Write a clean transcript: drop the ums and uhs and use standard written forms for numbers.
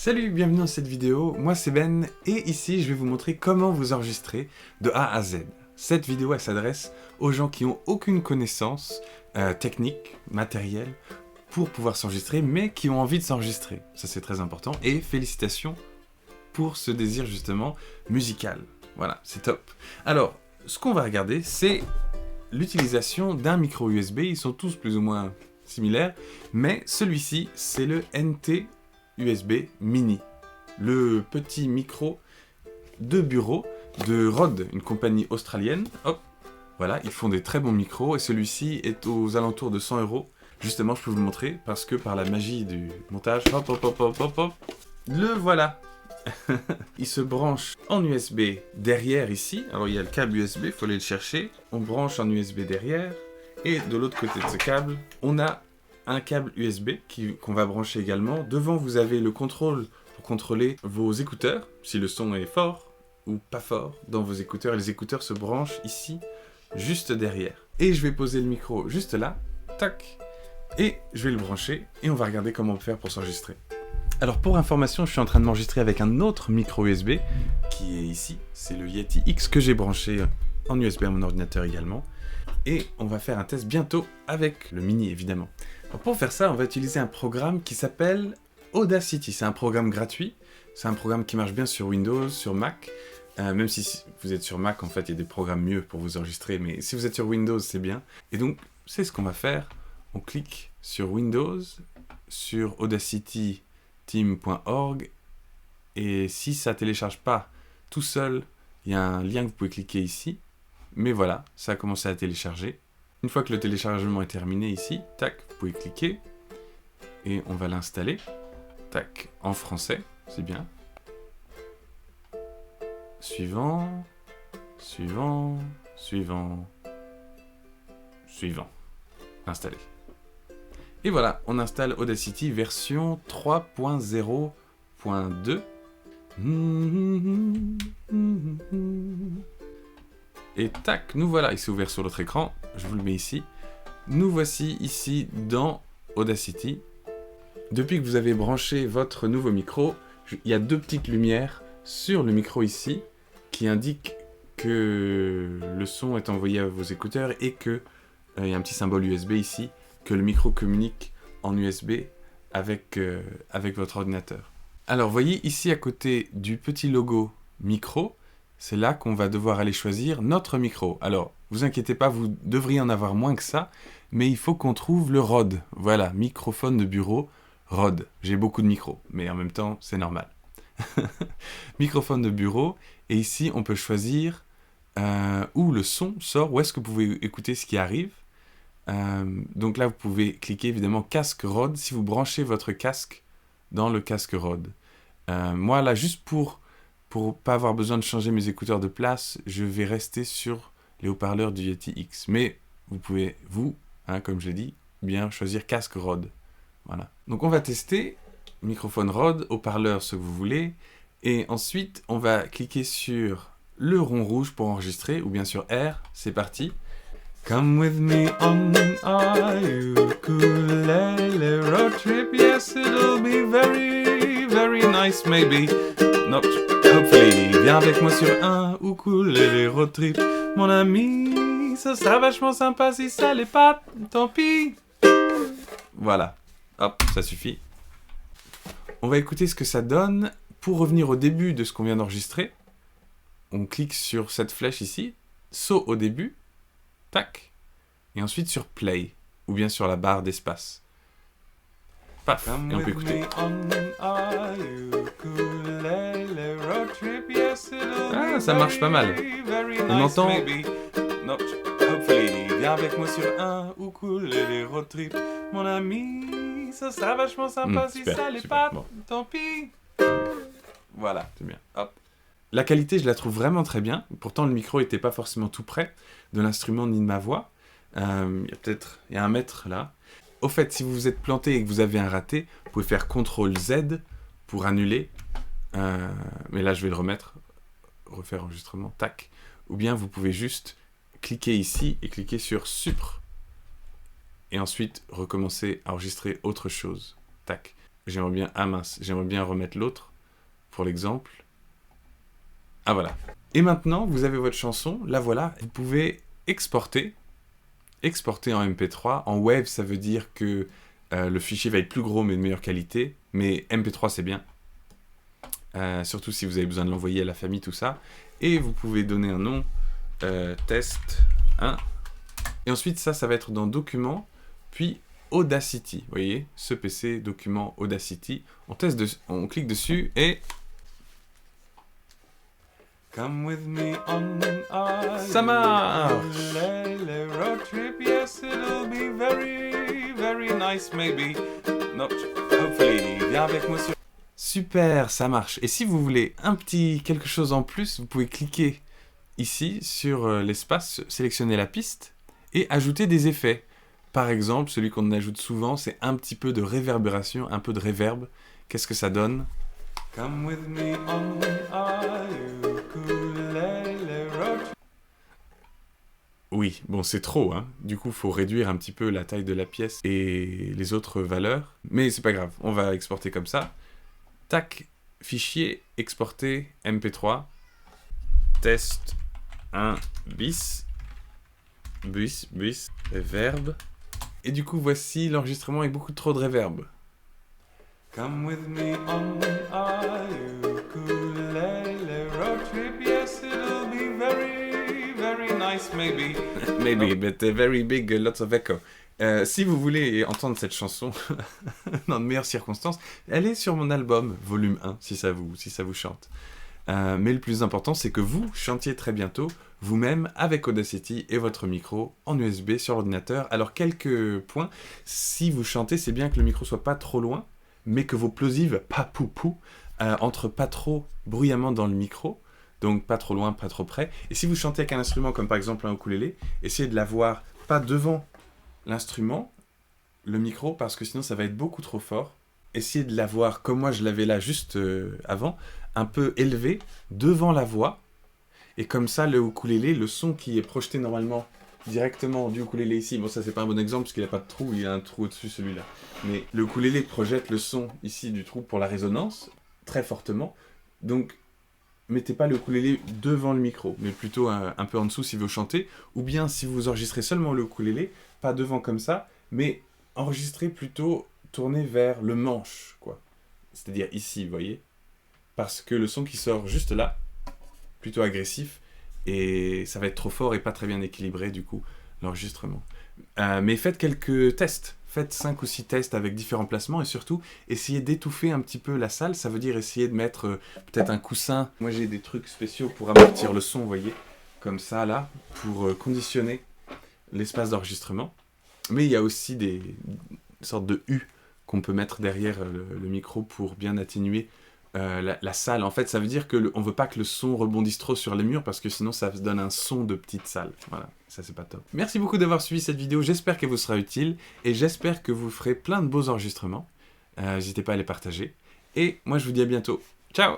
Salut, bienvenue dans cette vidéo, moi c'est Ben, et ici je vais vous montrer comment vous enregistrer de A à Z. Cette vidéo elle s'adresse aux gens qui n'ont aucune connaissance technique, matérielle, pour pouvoir s'enregistrer, mais qui ont envie de s'enregistrer. Ça c'est très important, et félicitations pour ce désir justement musical. Voilà, c'est top. Alors, ce qu'on va regarder, c'est l'utilisation d'un micro USB, ils sont tous plus ou moins similaires, mais celui-ci c'est le NT USB Mini, le petit micro de bureau de Rode, une compagnie australienne. Hop, voilà, ils font des très bons micros et celui-ci est aux alentours de 100 €. Justement, je peux vous le montrer parce que par la magie du montage, hop, hop, hop, hop, hop, hop, le voilà. Il se branche en USB derrière ici. Alors il y a le câble USB, il faut aller le chercher. On branche en USB derrière et de l'autre côté de ce câble, on a un câble USB qu'on va brancher également. Devant, vous avez le contrôle pour contrôler vos écouteurs, si le son est fort ou pas fort dans vos écouteurs. Les écouteurs se branchent ici, juste derrière. Et je vais poser le micro juste là, tac, et je vais le brancher, et on va regarder comment on peut faire pour s'enregistrer. Alors pour information, je suis en train de m'enregistrer avec un autre micro USB, qui est ici, c'est le Yeti X que j'ai branché en USB à mon ordinateur également. Et on va faire un test bientôt avec le Mini évidemment. Alors pour faire ça, on va utiliser un programme qui s'appelle Audacity. C'est un programme gratuit, c'est un programme qui marche bien sur Windows, sur Mac. Même si vous êtes sur Mac, en fait, il y a des programmes mieux pour vous enregistrer, mais si vous êtes sur Windows, c'est bien. Et donc, c'est ce qu'on va faire. On clique sur Windows, sur audacityteam.org, et si ça ne télécharge pas tout seul, il y a un lien que vous pouvez cliquer ici. Mais voilà, ça a commencé à télécharger. Une fois que le téléchargement est terminé ici, tac, vous pouvez cliquer et on va l'installer. Tac, en français, c'est bien. Suivant, suivant, suivant, suivant. Installé. Et voilà, on installe Audacity version 3.0.2. Et tac, nous voilà, il s'est ouvert sur l'autre écran, je vous le mets ici. Nous voici ici dans Audacity. Depuis que vous avez branché votre nouveau micro, il y a deux petites lumières sur le micro ici qui indiquent que le son est envoyé à vos écouteurs et que il y a un petit symbole USB ici, que le micro communique en USB avec votre ordinateur. Alors voyez ici à côté du petit logo micro, c'est là qu'on va devoir aller choisir notre micro. Alors, vous inquiétez pas, vous devriez en avoir moins que ça, mais il faut qu'on trouve le Rode. Voilà, microphone de bureau, Rode. J'ai beaucoup de micros, mais en même temps, c'est normal. Microphone de bureau, et ici, on peut choisir où le son sort, où est-ce que vous pouvez écouter ce qui arrive. Donc là, vous pouvez cliquer évidemment casque Rode, si vous branchez votre casque dans le casque Rode. Moi, là, juste pour pas avoir besoin de changer mes écouteurs de place, je vais rester sur les haut-parleurs du Yeti X. Mais vous pouvez, comme je l'ai dit, bien choisir casque Rode. Voilà. Donc on va tester microphone Rode, haut-parleur, ce que vous voulez. Et ensuite, on va cliquer sur le rond rouge pour enregistrer, ou bien sur R. C'est parti. Come with me on an ukulele road trip. Yes, it'll be very, very nice, maybe. Not hopefully. Viens avec moi sur un ukulele road trip, mon ami. Ça sera vachement sympa si ça l'est pas. Tant pis. Voilà. Hop, ça suffit. On va écouter ce que ça donne. Pour revenir au début de ce qu'on vient d'enregistrer, on clique sur cette flèche ici, saut au début, tac, et ensuite sur play, ou bien sur la barre d'espace. Paf, et on peut écouter. Ah, ça marche pas mal. On entend. Viens avec moi sur un ukulele road trip, mon ami. Ça sera vachement sympa si ça l'est pas. Bon. Tant pis. Voilà, c'est bien. Hop. La qualité, je la trouve vraiment très bien. Pourtant, le micro n'était pas forcément tout près de l'instrument ni de ma voix. Il y a un mètre là. Au fait, si vous vous êtes planté et que vous avez un raté, vous pouvez faire CTRL-Z pour annuler. Mais là, je vais le remettre. Refaire enregistrement. Tac. Ou bien, vous pouvez juste cliquer ici et cliquer sur Supr. Et ensuite, recommencer à enregistrer autre chose. Tac. J'aimerais bien... Ah mince, j'aimerais bien remettre l'autre, pour l'exemple. Ah voilà. Et maintenant, vous avez votre chanson, la voilà. Vous pouvez exporter en MP3. En Wave, ça veut dire que le fichier va être plus gros, mais de meilleure qualité. Mais MP3, c'est bien. Surtout si vous avez besoin de l'envoyer à la famille, tout ça. Et vous pouvez donner un nom, test 1. Et ensuite, ça va être dans Documents, puis Audacity. Vous voyez, ce PC, document Audacity. On clique dessus et... Come with me on ça marche! Road trip, yes, it'll be very, very nice, maybe. Not, hopefully. Viens avec moi sur... Super, ça marche. Et si vous voulez un petit quelque chose en plus, vous pouvez cliquer ici sur l'espace, sélectionner la piste et ajouter des effets. Par exemple, celui qu'on ajoute souvent, c'est un petit peu de réverbération, un peu de reverb. Qu'est-ce que ça donne? Come with me on our ukulele road. Oui, bon, c'est trop, hein. Du coup, il faut réduire un petit peu la taille de la pièce et les autres valeurs. Mais c'est pas grave, on va exporter comme ça. Tac, fichier, exporter, MP3, test 1 bis, reverb. Et du coup, voici l'enregistrement avec beaucoup trop de reverb. Come with me on our ukulele road trip, yes, it'll be very, very nice, maybe. Maybe, but very big, lots of echo. Si vous voulez entendre cette chanson dans de meilleures circonstances, elle est sur mon album, volume 1, si ça vous chante. Mais le plus important, c'est que vous chantiez très bientôt, vous-même, avec Audacity et votre micro en USB sur l'ordinateur. Alors, quelques points. Si vous chantez, c'est bien que le micro soit pas trop loin, mais que vos plosives, pas poupou, entrent pas trop bruyamment dans le micro, donc pas trop loin, pas trop près. Et si vous chantez avec un instrument comme par exemple un ukulélé, essayez de l'avoir pas devant l'instrument, le micro, parce que sinon ça va être beaucoup trop fort. Essayez de l'avoir, comme moi je l'avais là juste avant, un peu élevé devant la voix, et comme ça le ukulélé, le son qui est projeté normalement directement du ukulélé ici, bon ça c'est pas un bon exemple parce qu'il n'a pas de trou, il y a un trou au-dessus celui-là, mais le ukulélé projette le son ici du trou pour la résonance, très fortement, donc mettez pas le ukulélé devant le micro, mais plutôt un peu en dessous si vous chantez, ou bien si vous enregistrez seulement le ukulélé, pas devant comme ça, mais enregistrez plutôt tourné vers le manche, quoi, c'est-à-dire ici, vous voyez, parce que le son qui sort juste là, plutôt agressif, et ça va être trop fort et pas très bien équilibré du coup l'enregistrement. Mais faites quelques tests, faites 5 ou 6 tests avec différents placements et surtout essayez d'étouffer un petit peu la salle, ça veut dire essayer de mettre peut-être un coussin. Moi j'ai des trucs spéciaux pour amortir le son, vous voyez, comme ça là, pour conditionner l'espace d'enregistrement. Mais il y a aussi des sortes de U qu'on peut mettre derrière le micro pour bien atténuer la salle. En fait, ça veut dire qu'on ne veut pas que le son rebondisse trop sur les murs parce que sinon ça donne un son de petite salle. Voilà, ça c'est pas top. Merci beaucoup d'avoir suivi cette vidéo, j'espère qu'elle vous sera utile et j'espère que vous ferez plein de beaux enregistrements. N'hésitez pas à les partager. Et moi je vous dis à bientôt. Ciao!